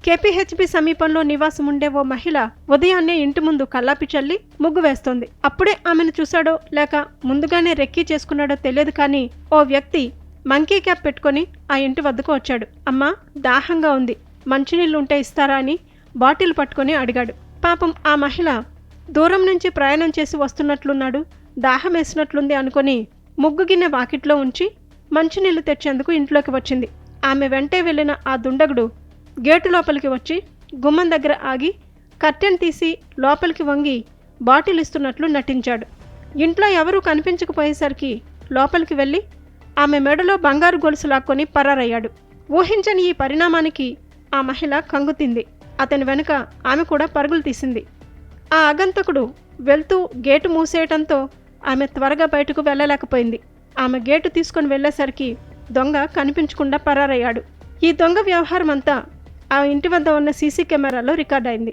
KPHB సమీపంలో నివాసం ఉండే ఓ మహిళ ఉదయాన్నే ఇంటి ముందు కల్లాపి చల్లి ముగ్గు వేస్తోంది. అప్పుడే ఆమెను చూశాడో లేక ముందుగానే రెక్కీ చేసుకున్నాడో తెలియదు కానీ ఓ వ్యక్తి మంకీ క్యాప్ పెట్టుకుని ఆ ఇంటి వద్దకు వచ్చాడు. అమ్మా, దాహంగా ఉంది, మంచినీళ్లుంటే ఇస్తారా అని బాటిల్ పట్టుకుని అడిగాడు. పాపం ఆ మహిళ దూరం నుంచి ప్రయాణం చేసి వస్తున్నట్లున్నాడు, దాహం వేసినట్లుంది అనుకుని ముగ్గు గిన్నె వాకిట్లో ఉంచి మంచినీళ్లు తెచ్చేందుకు ఇంట్లోకి వచ్చింది. ఆమె వెంటే వెళ్లిన ఆ దుండగుడు గేటు లోపలికి వచ్చి గుమ్మం దగ్గర ఆగి కర్టెన్ తీసి లోపలికి వంగి బాటిల్ ఇస్తున్నట్లు నటించాడు. ఇంట్లో ఎవరూ కనిపించకపోయేసరికి లోపలికి వెళ్ళి ఆమె మెడలో బంగారు గొలుసు లాక్కొని పరారయ్యాడు. ఊహించని ఈ పరిణామానికి ఆ మహిళ కంగుతింది. అతని వెనుక ఆమె కూడా పరుగులు తీసింది. ఆ ఆగంతకుడు వెళ్తూ గేటు మూసేయటంతో ఆమె త్వరగా బయటకు వెళ్ళలేకపోయింది. ఆమె గేటు తీసుకొని వెళ్లేసరికి దొంగ కనిపించకుండా పరారయ్యాడు. ఈ దొంగ వ్యవహారం అంతా ఆ ఇంటి వద్ద ఉన్న సీసీ కెమెరాలో రికార్డ్ అయింది.